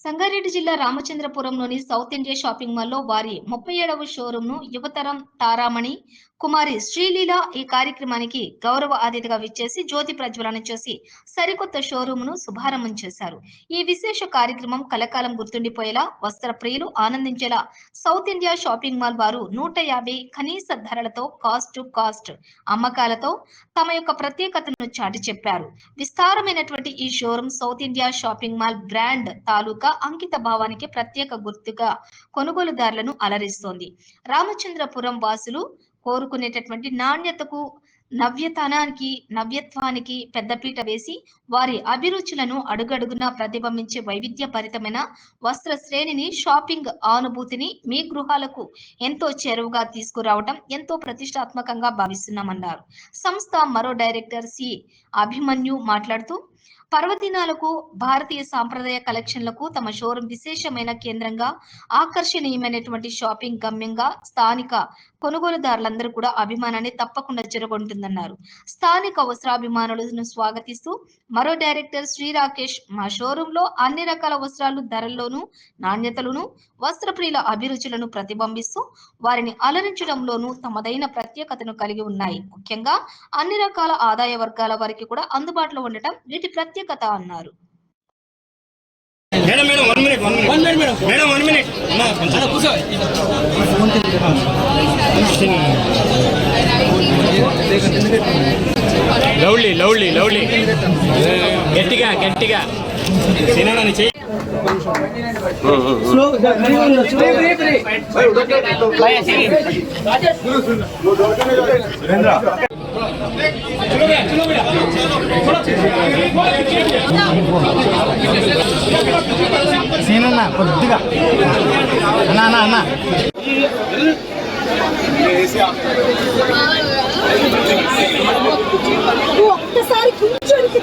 సంగారెడ్డి జిల్లా రామచంద్రపురంలోని south India shopping మాల్లో వారి 37వ షోరూంను యువతరం తారామణి కుమారి శ్రీలీల ఈ కార్యక్రమానికి గౌరవ అతిథిగా విచ్చేసి జ్యోతి ప్రజ్వలన చేసి సరికొత్త షోరూంను శుభారంభం చేశారు. ఈ విశేష కార్యక్రమం కలకాలం గుర్తుండిపోయేలా వస్త్ర ప్రియులు ఆనందించేలా సౌత్ ఇండియా షాపింగ్ మాల్ వారు 150 కనీస ధరలతో కాస్ట్ టు కాస్ట్ అమ్మకాలతో తమ యొక్క ప్రత్యేకతను చాటి చెప్పారు. విస్తారమైనటువంటి ఈ showroom South India shopping mall brand తాలూకా అంకిత భావానికి ప్రత్యేక గుర్తుగా కొనుగోలుదారులను అలరిస్తోంది. రామచంద్రపురం వాసులు కోరుకునేటటువంటి నాణ్యతకు నవ్యత్వానికి పెద్దపీట వేసి వారి అభిరుచులను అడుగడుగునా ప్రతిబింబించే వైవిధ్యభరితమైన వస్త్ర శ్రేణిని షాపింగ్ అనుభూతిని మీ గృహాలకు ఎంతో చేరువగా తీసుకురావడం ఎంతో ప్రతిష్టాత్మకంగా భావిస్తున్నామన్నారు. సంస్థ మరో డైరెక్టర్ సి అభిమన్యు మాట్లాడుతూ పర్వదినాలకు భారతీయ సాంప్రదాయ కలెక్షన్లకు తమ షోరూం విశేషమైన కేంద్రంగా ఆకర్షణీయమైనటువంటి షాపింగ్ గమ్యంగా స్థానిక కొనుగోలుదారులందరూ కూడా అభిమానాన్ని తప్పకుండా చెరగొంటుందన్నారు. స్థానిక వస్త్రాభిమానులను స్వాగతిస్తూ మరో డైరెక్టర్ శ్రీ రాకేష్ మా షోరూంలో అన్ని రకాల వస్త్రాలు ధరల్లోనూ నాణ్యతలను వస్త్రప్రియుల అభిరుచులను ప్రతిబింబిస్తూ వారిని అలరించడంలోనూ తమదైన ప్రత్యేకతను కలిగి ఉన్నాయి. ముఖ్యంగా అన్ని రకాల ఆదాయ వర్గాల వారికి కూడా అందుబాటులో ఉండటం వీటి ప్రత్యేకత అన్నారు. లవ్లీ లవ్లీ లవ్లీ గట్టిగా గట్టిగా తినని చెయ్యి. సీనన్నా కొద్దిగా అన్నా అన్నా అన్నా ఒక్కసారి కూర్చోనికి